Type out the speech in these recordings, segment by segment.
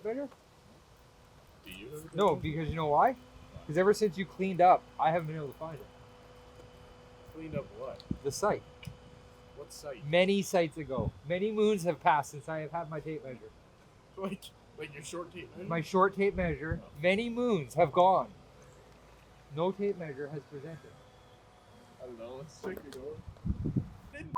measure? Do you have a tape No, measure? because you know why? Because ever since you cleaned up, I haven't been able to find it. Cleaned up what? The site. What site? Many sites ago. Many moons have passed since I have had my tape measure. Like your short tape measure? My short tape measure. Many moons have gone. No tape measure has presented. I don't know. Let's check it over. Didn't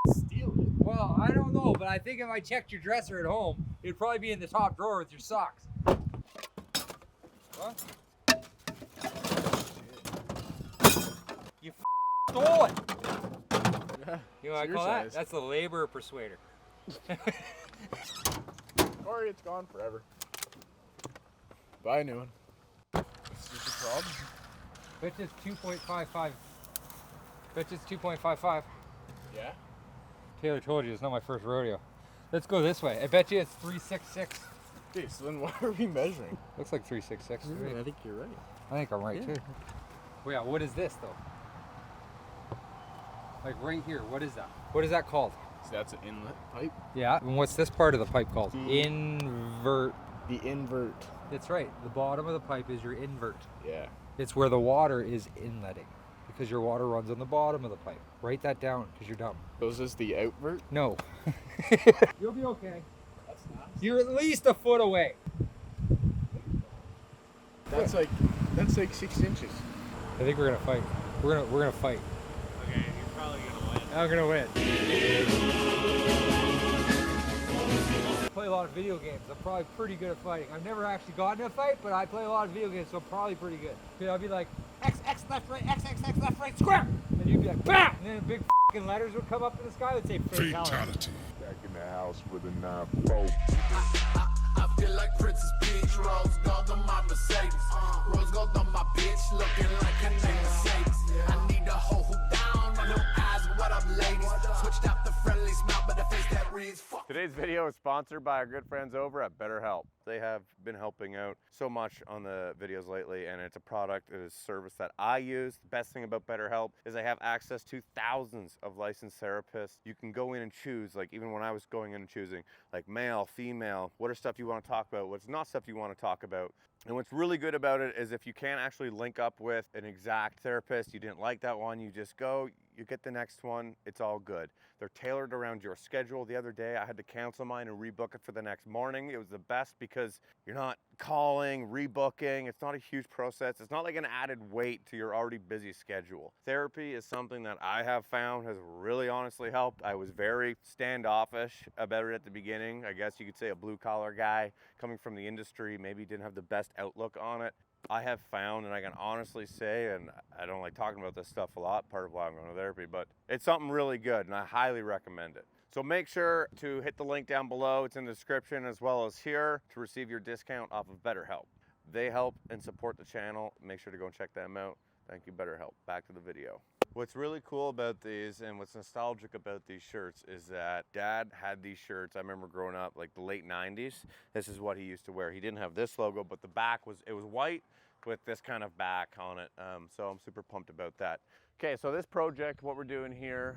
steal it. Well, I don't know, but I think if I checked your dresser at home, it'd probably be in the top drawer with your socks. What? You stole it! Yeah. You know what I It's call your that? size. That's the labor persuader. Or it's gone forever. Buy a new one. This is the problem. Bet you it's 2.55. Bet you it's 2.55. Yeah? Taylor told you it's not my first rodeo. Let's go this way. I bet you it's 366. Okay, so then why are we measuring? Looks like 366 to me. I think you're right. I think I'm right too. Well, yeah, what is this though? Like right here, what is that? What is that called? So that's an inlet pipe? Yeah, and what's this part of the pipe called? The- Invert. The invert. That's right. The bottom of the pipe is your invert. Yeah. It's where the water is inletting because your water runs on the bottom of the pipe. Write that down because you're dumb. So is this the outvert? No. You'll be okay. That's nice. You're at least a foot away. That's like 6 inches. I think we're gonna fight. We're gonna fight. Okay, you're probably gonna win. I'm gonna win. I play a lot of video games. I'm probably pretty good at fighting. I've never actually gotten in a fight, but I play a lot of video games, so I'm probably pretty good. Okay, I'll be like, X, X, left, right, X, X, X, left, right, square! And you'd be like, BAM! And then big f***ing letters would come up in the sky that say fatality. Back in the house with a 9-4. I feel like Princess Peach, rose gold on my Mercedes. Rose gold on my bitch, looking like a name Mercedes. I need a hoe who down on them eyes, what up ladies? Switched out the friendly smile, but the face that reads fuck. Today's video is sponsored by our good friends over at BetterHelp. They have been helping out so much on the videos lately, and it's a product, it is a service that I use. The best thing about BetterHelp is they have access to thousands of licensed therapists. You can go in and choose, like even when I was going in and choosing, like male, female, what are stuff you want to talk about, what's not stuff you want to talk about. And what's really good about it is if you can't actually link up with an exact therapist, you didn't like that one, you just go, you get the next one, it's all good. They're tailored around your schedule. The other day I had to cancel mine and rebook it for the next morning. It was the best because you're not calling, rebooking. It's not a huge process. It's not like an added weight to your already busy schedule. Therapy is something that I have found has really honestly helped. I was very standoffish about it at the beginning. I guess you could say a blue collar guy coming from the industry, maybe didn't have the best outlook on it. I have found, and I can honestly say, and I don't like talking about this stuff a lot, part of why I'm going to therapy, but it's something really good, and I highly recommend it. So make sure to hit the link down below. It's in the description as well as here to receive your discount off of BetterHelp. They help and support the channel. Make sure to go and check them out. Thank you, BetterHelp. Back to the video. What's really cool about these and what's nostalgic about these shirts is that Dad had these shirts. I remember growing up, like the late 90s. This is what he used to wear. He didn't have this logo, but the back was white with this kind of back on it. So I'm super pumped about that. Okay, so this project, what we're doing here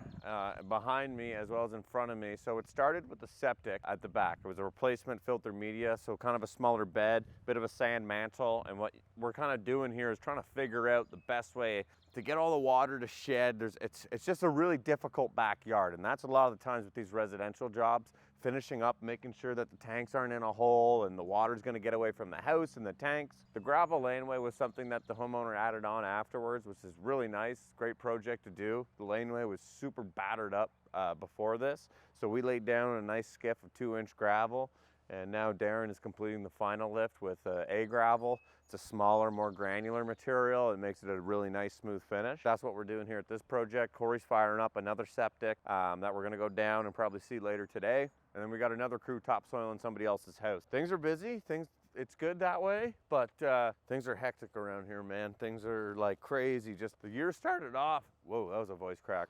behind me as well as in front of me, so it started with the septic at the back. It was a replacement filter media, so kind of a smaller bed, bit of a sand mantle, and what we're kind of doing here is trying to figure out the best way to get all the water to shed. It's just a really difficult backyard, and that's a lot of the times with these residential jobs, finishing up, making sure that the tanks aren't in a hole and the water's gonna get away from the house and the tanks. The gravel laneway was something that the homeowner added on afterwards, which is really nice, great project to do. The laneway was super battered up before this, so we laid down a nice skiff of 2-inch gravel, and now Darren is completing the final lift with A gravel. It's a smaller, more granular material. It makes it a really nice, smooth finish. That's what we're doing here at this project. Corey's firing up another septic that we're gonna go down and probably see later today. And then we got another crew topsoil in somebody else's house. Things are busy, it's good that way, but things are hectic around here, man. Things are like crazy. Just the year started off, whoa, that was a voice crack.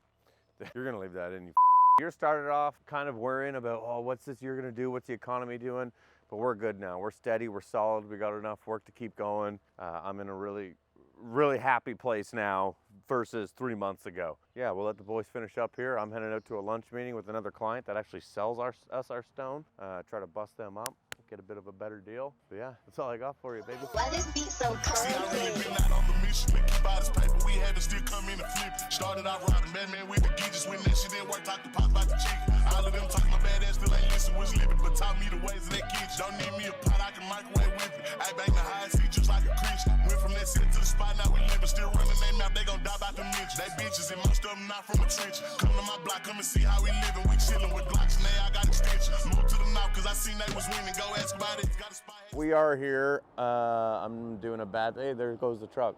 You're gonna leave that in, you year started off kind of worrying about, oh, what's this year gonna do? What's the economy doing? But we're good now. We're steady, we're solid, we got enough work to keep going. I'm in a really, really happy place now versus 3 months ago. Yeah, we'll let the boys finish up here. I'm heading out to a lunch meeting with another client that actually sells us our stone. Try to bust them up. get a bit of a better deal. But yeah, that's all I got for you, baby. Why this beat so See, I really cold? been out on the mission to keep out his paper. We had to still come in and flip it. Started out riding Batman with the geezers. When that shit didn't work, talk to pop about the chicken. All of them talking my bad ass, still ain't listen, was living, but taught me the ways of that kitchen. Don't need me a pot, I can microwave with it. I bang the high seat just like a Christian. Went from that city to the spot, now we living. Still running their mouth, they gon' die about the mention. They bitches and most of them not from the trenches. Come to my block, come and see how we living. We chillin' with Glocks and I got extensions. Move to the north, cause I seen they was winning. Go ask about it. Got a spot. We are here. I'm doing a bad thing. Hey, there goes the truck.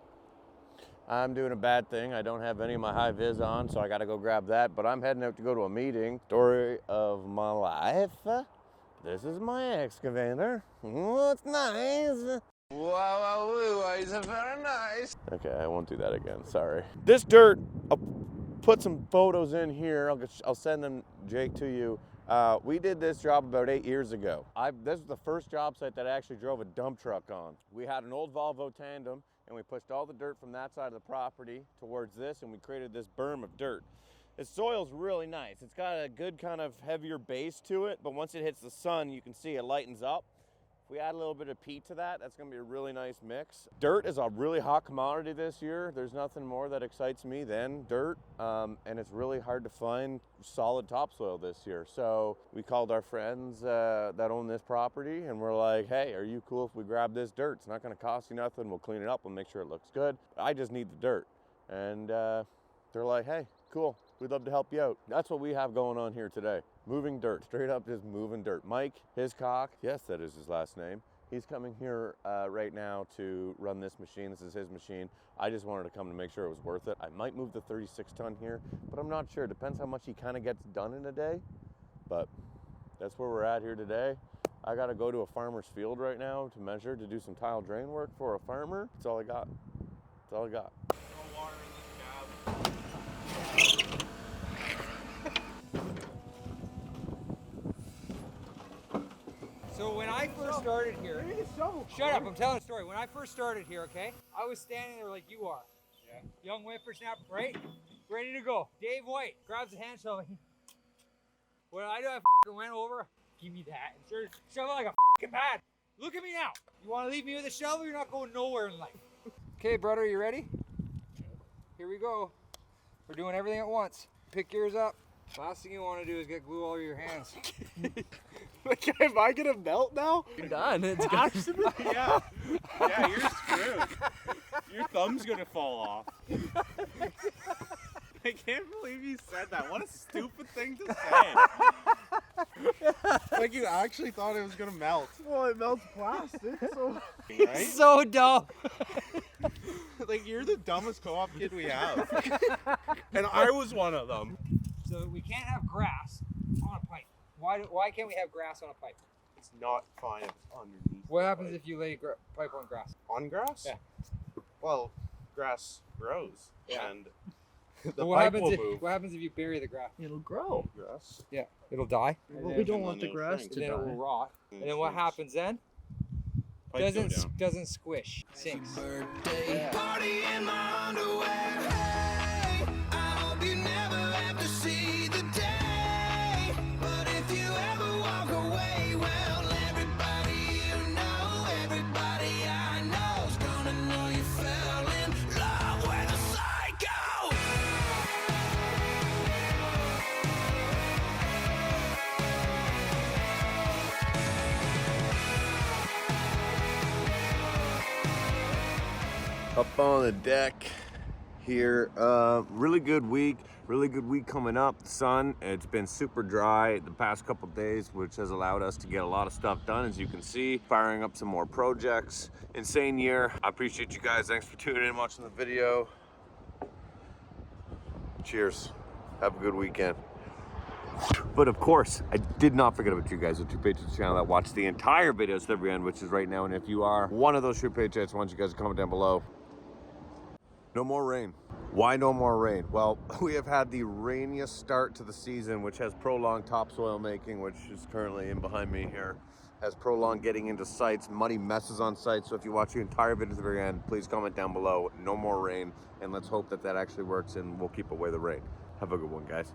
I'm doing a bad thing. I don't have any of my high vis on, so I gotta go grab that. But I'm heading out to go to a meeting. Story of my life. This is my excavator. Oh, it's nice. Wow, is it very nice? Okay, I won't do that again. Sorry. This dirt, I'll put some photos in here. I'll send them, Jake, to you. We did this job about 8 years ago. This was the first job site that I actually drove a dump truck on. We had an old Volvo tandem, and we pushed all the dirt from that side of the property towards this, and we created this berm of dirt. The soil's really nice. It's got a good kind of heavier base to it, but once it hits the sun, you can see it lightens up. If we add a little bit of peat to that, that's gonna be a really nice mix. Dirt is a really hot commodity this year. There's nothing more that excites me than dirt, and it's really hard to find solid topsoil this year. So we called our friends that own this property, and we're like, hey, are you cool if we grab this dirt? It's not gonna cost you nothing. We'll clean it up and make sure it looks good. I just need the dirt. And they're like, hey, cool, we'd love to help you out. That's what we have going on here today. Moving dirt, straight up just moving dirt. Mike Hiscock, yes, that is his last name. He's coming here right now to run this machine. This is his machine. I just wanted to come to make sure it was worth it. I might move the 36 ton here, but I'm not sure. It depends how much he kind of gets done in a day, but that's where we're at here today. I gotta go to a farmer's field right now to measure, to do some tile drain work for a farmer. That's all I got. That's all I got. So when I first started here, shut up, I'm telling a story. When I first started here, okay, I was standing there like you are. Yeah. Young whippersnapper, right? Ready to go. Dave White grabs a hand shovel. What did I do? I went over, give me that, and started shoveling like a fucking bad. Look at me now. You want to leave me with a shovel? You're not going nowhere in life. Okay, brother, you ready? Here we go. We're doing everything at once. Pick yours up. Last thing you want to do is get glue all over your hands. Am I gonna melt now? You're done. It's Actually, yeah. Yeah, you're screwed. Your thumb's gonna fall off. I can't believe you said that. What a stupid thing to say. Like you actually thought it was gonna melt. Well, it melts plastic, so right? So dumb. Like you're the dumbest co-op kid we have. And I was one of them. So we can't have grass on a pipe. Why can't we have grass on a pipe? It's not fine if it's underneath. What happens if you lay pipe on grass? On grass? Yeah. Well, grass grows. Yeah. And But what happens if you bury the grass? It'll grow. grass? Yeah, it'll die. Well, we don't want the grass And to then it will die. rot. And then what happens then? Doesn't squish. Sinks. Birthday party in my underwear. Hey, I hope you never have to see the day. But if you ever walk away, well, everybody you know, everybody I know's gonna know you fell in love with a psycho. Up on the deck here, really good week coming up. The sun, it's been super dry the past couple days, which has allowed us to get a lot of stuff done, as you can see, firing up some more projects. Insane year. I appreciate you guys. Thanks for tuning in and watching the video. Cheers. Have a good weekend. But of course, I did not forget about you guys, the True Patriots channel that watch the entire videos to the very end, which is right now. And if you are one of those True Patriots, I want you guys to comment down below. No more rain. Why no more rain? Well, we have had the rainiest start to the season, which has prolonged topsoil making, which is currently in behind me here, has prolonged getting into sites, muddy messes on sites. So if you watch the entire video to the very end, please comment down below. No more rain, and let's hope that that actually works and we'll keep away the rain. Have a good one, guys.